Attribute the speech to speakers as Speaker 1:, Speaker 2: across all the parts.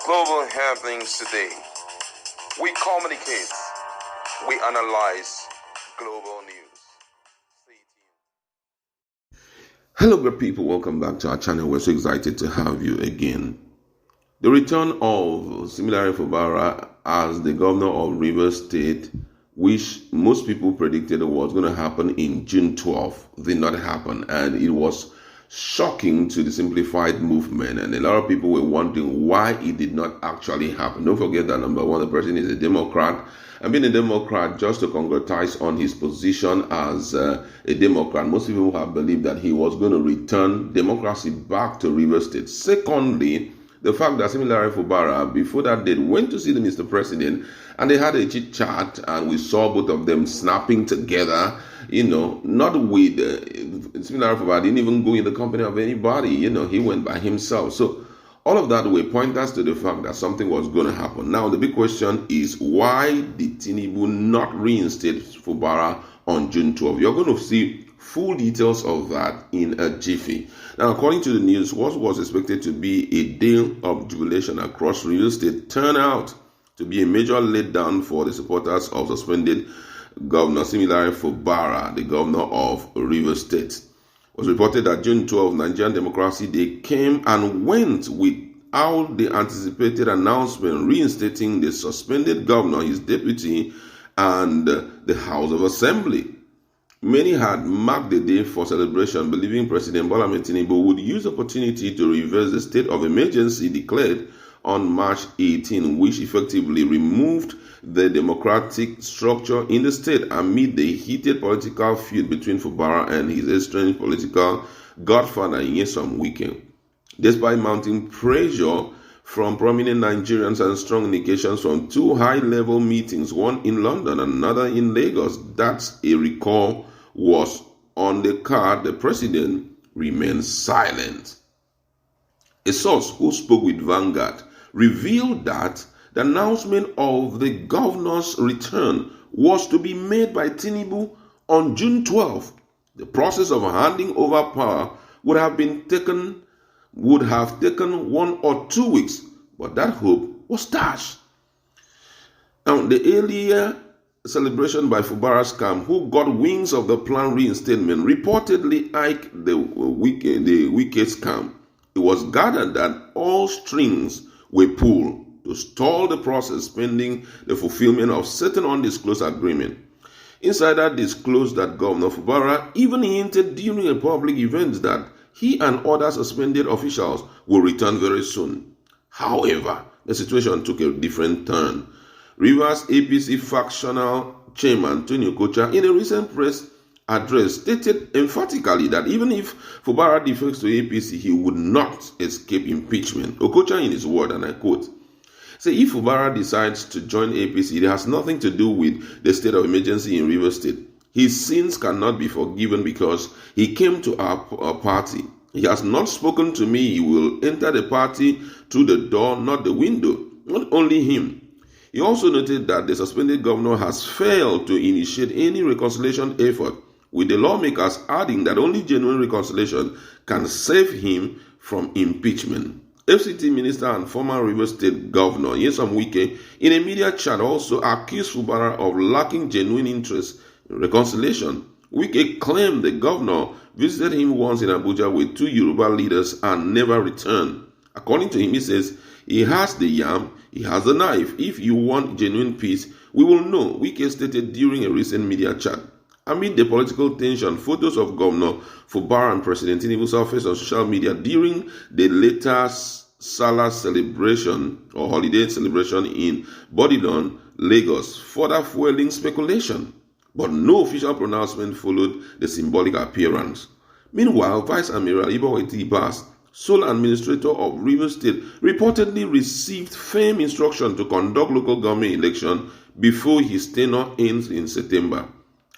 Speaker 1: global happenings today. We communicate, we analyze global news. Stay tuned.
Speaker 2: Hello, good people. Welcome back to our channel. We're so excited to have you again. The return of Reinstate Fubara as the governor of Rivers State, which most people predicted was going to happen in June 12th, did not happen, and it was shocking to the simplified movement, and a lot of people were wondering why it did not actually happen. Don't forget that number one, the president is a Democrat, and being a Democrat, just to congratulate on his position as a Democrat, most people have believed that he was going to return democracy back to Rivers State. Secondly, the fact that Reinstate Fubara, before that date, went to see the Mr. President, and they had a chit chat, and we saw both of them snapping together. Not with Reinstate Fubara didn't even go in the company of anybody. He went by himself. So all of that will point us to the fact that something was going to happen. Now the big question is, why did Tinubu not reinstate Fubara on June 12th? You're going to see full details of that in a jiffy. Now, according to the news, what was expected to be a day of jubilation across real estate turned out to be a major letdown for the supporters of suspended Governor Reinstate Fubara, the governor of Rivers State. It was reported that June 12, Nigerian Democracy Day, came and went without the anticipated announcement reinstating the suspended governor, his deputy, and the House of Assembly. Many had marked the day for celebration, believing President Bola Tinubu would use the opportunity to reverse the state of emergency declared on March 18, which effectively removed the democratic structure in the state amid the heated political feud between Fubara and his estranged political godfather Nyesom Wike. Despite mounting pressure from prominent Nigerians and strong indications from two high-level meetings, one in London and another in Lagos, that a recall was on the card, the president remained silent. A source who spoke with Vanguard revealed that the announcement of the governor's return was to be made by Tinubu on June 12th. The process of handing over power would have taken 1 or 2 weeks, but that hope was dashed. Now, the earlier celebration by Fubara's camp, who got wings of the planned reinstatement, reportedly hiked the Wike's camp. It was gathered that all strings were pulled to stall the process pending the fulfillment of certain undisclosed agreement. Insider disclosed that Governor Fubara even hinted during a public event that he and other suspended officials will return very soon. However, the situation took a different turn. Rivers APC factional chairman Tony Okocha, in a recent press address, stated emphatically that even if Fubara defects to APC, he would not escape impeachment. Okocha, in his word, and I quote, say, if Fubara decides to join APC, it has nothing to do with the state of emergency in Rivers State. His sins cannot be forgiven because he came to our party. He has not spoken to me. He will enter the party through the door, not the window. Not only him. He also noted that the suspended governor has failed to initiate any reconciliation effort, with the lawmakers adding that only genuine reconciliation can save him from impeachment. FCT Minister and former Rivers State Governor Nyesom Wike, in a media chat, also accused Fubara of lacking genuine interest in reconciliation. Wike claimed the governor visited him once in Abuja with two Yoruba leaders and never returned. According to him, he says, he has the yam, he has the knife. If you want genuine peace, we will know, Wike stated during a recent media chat. Amid the political tension, photos of Governor Fubara and President Tinubu surfaced on social media during the latest Salah celebration or holiday celebration in Bodilon, Lagos, further fueling speculation. But no official pronouncement followed the symbolic appearance. Meanwhile, Vice Admiral Ibaweti Bass, sole administrator of Rivers State, reportedly received firm instruction to conduct local government election before his tenure ends in September.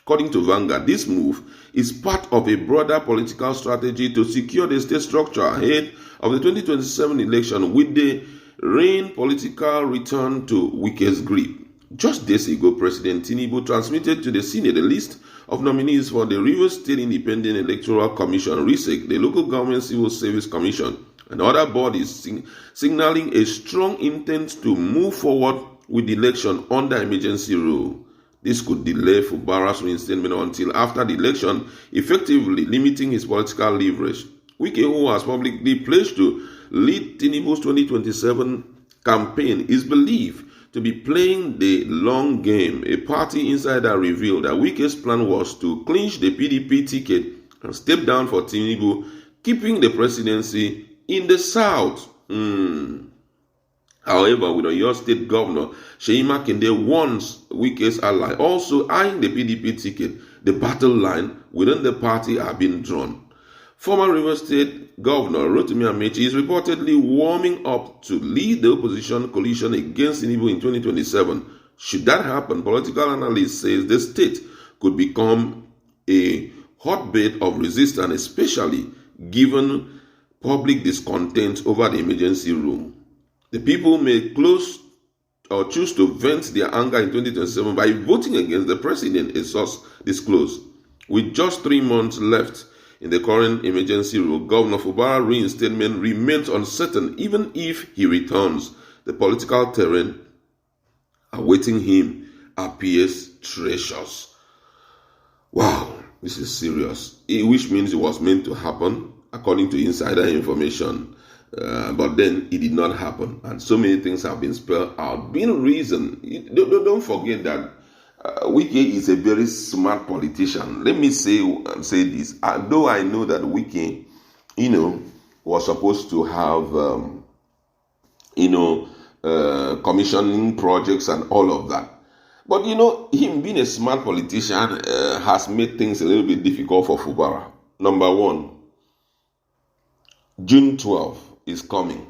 Speaker 2: According to Vanguard, this move is part of a broader political strategy to secure the state structure ahead of the 2027 election, with the reign political return to Wike's grip. Just days ago, President Tinubu transmitted to the Senate a list of nominees for the Rivers State Independent Electoral Commission, RISEC, the Local Government Civil Service Commission, and other bodies signaling a strong intent to move forward with the election under emergency rule. This could delay Fubara's reinstatement until after the election, effectively limiting his political leverage. Wike, who has publicly pledged to lead Tinubu's 2027 campaign, is believed to be playing the long game. A party insider revealed that Wike's plan was to clinch the PDP ticket and step down for Tinubu, keeping the presidency in the south. However, with Oyo State Governor Seyi Makinde, once Wike's ally, also eyeing the PDP ticket, the battle line within the party are being drawn. Former Rivers State Governor Rotimi Amechi is reportedly warming up to lead the opposition coalition against Tinubu in 2027. Should that happen, political analysts say the state could become a hotbed of resistance, especially given public discontent over the emergency rule. The people may choose to vent their anger in 2027 by voting against the president, a source disclosed. With just 3 months left in the current emergency rule, Governor Fubara's reinstatement remains uncertain. Even if he returns, the political terrain awaiting him appears treacherous. Wow, this is serious, which means it was meant to happen according to insider information. But then it did not happen, and so many things have been spelled out. Being reason, don't forget that Wike is a very smart politician. Let me say this. Though I know that Wike, was supposed to have, commissioning projects and all of that. But him being a smart politician has made things a little bit difficult for Fubara. Number one, June 12th is coming.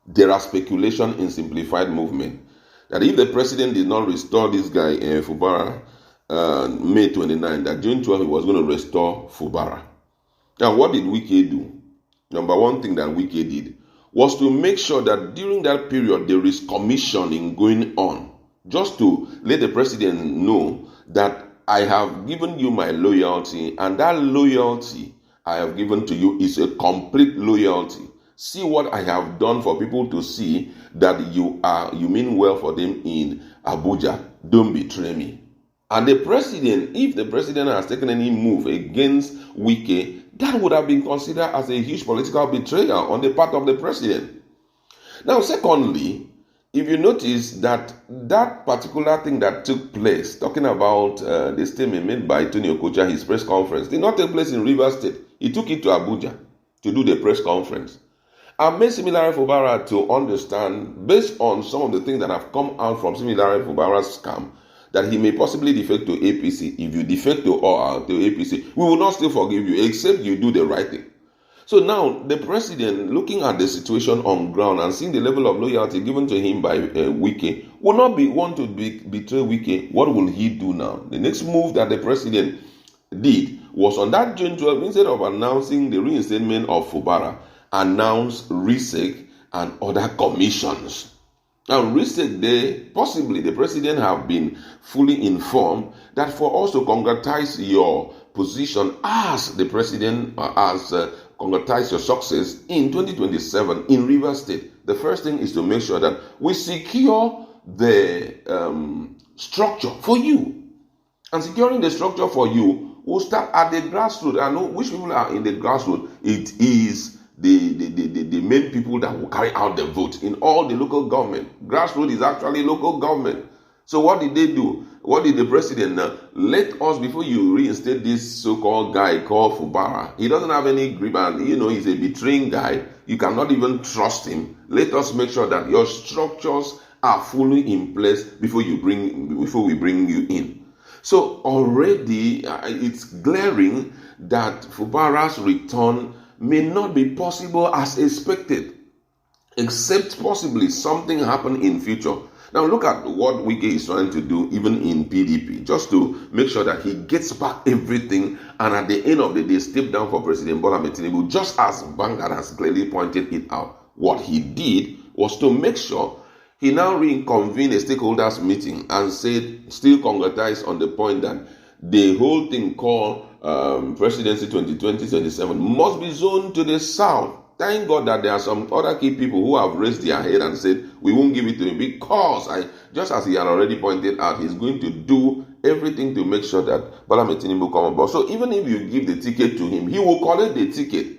Speaker 2: There are speculation in simplified movement that if the president did not restore this guy, Fubara, May 29, that June 12 he was going to restore Fubara. Now, what did Wike do? Number one thing that Wike did was to make sure that during that period there is commissioning going on, just to let the president know that I have given you my loyalty, and that loyalty I have given to you is a complete loyalty. See what I have done for people to see that you mean well for them in Abuja. Don't betray me. And the president, if the president has taken any move against Wike, that would have been considered as a huge political betrayal on the part of the president. Now, secondly, if you notice that particular thing that took place, talking about the statement made by Tony Okocha, his press conference, did not take place in Rivers State. He took it to Abuja to do the press conference. I made Similare Fubara to understand, based on some of the things that have come out from Similare Fubara's scam, that he may possibly defect to APC. If you defect to APC, we will not still forgive you, except you do the right thing. So now, the president, looking at the situation on ground and seeing the level of loyalty given to him by Wike, will not want to betray Wike. What will he do now? The next move that the president did was on that June 12, instead of announcing the reinstatement of Fubara, announced RISEC and other commissions. Now, RISEC Day, possibly the president have been fully informed that for us to concretize your position as the president, concretize your success in 2027 in Rivers State, the first thing is to make sure that we secure the structure for you. And securing the structure for you will start at the grassroots. I know which people are in the grassroots. It is the main people that will carry out the vote in all the local government. Grassroots is actually local government. So what did they do? What did the president let us, before you reinstate this so-called guy called Fubara, he doesn't have any grip and he's a betraying guy. You cannot even trust him. Let us make sure that your structures are fully in place before we bring you in. So already it's glaring that Fubara's return may not be possible as expected, except possibly something happen in future. Now look at what Wike is trying to do even in PDP, just to make sure that he gets back everything and at the end of the day step down for President Bola Ahmed Tinubu, just as Vanguard has clearly pointed it out. What he did was to make sure he now reconvened a stakeholders meeting and said, still concretized on the point that the whole thing called Presidency 2020-27 must be zoned to the south. thank God that there are some other key people who have raised their head and said, we won't give it to him, because just as he had already pointed out, he's going to do everything to make sure that Bola Tinubu come on board. So even if you give the ticket to him, he will collect the ticket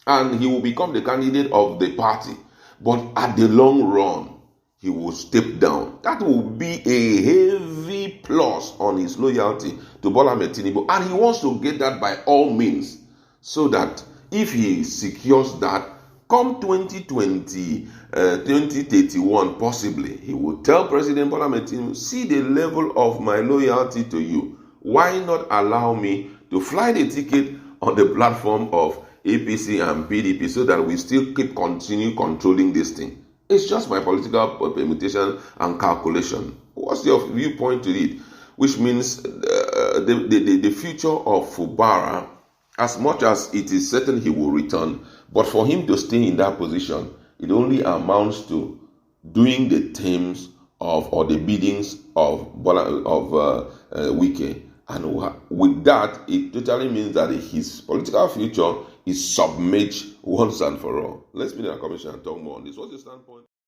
Speaker 2: and he will become the candidate of the party. But at the long run, he will step down. That will be a heavy plus on his loyalty to Bola Tinubu. And he wants to get that by all means, so that if he secures that, come 2020, 2031 possibly, he will tell President Bola Tinubu, see the level of my loyalty to you. Why not allow me to fly the ticket on the platform of APC and PDP, so that we still continue controlling this thing? It's just my political permutation and calculation. What's your viewpoint to it? Which means the future of Fubara, as much as it is certain he will return, but for him to stay in that position, it only amounts to doing the terms of or the biddings of Wike. And with that, it totally means that his political future is submerged once and for all. Let's meet in a commission and talk more on this. What's your standpoint?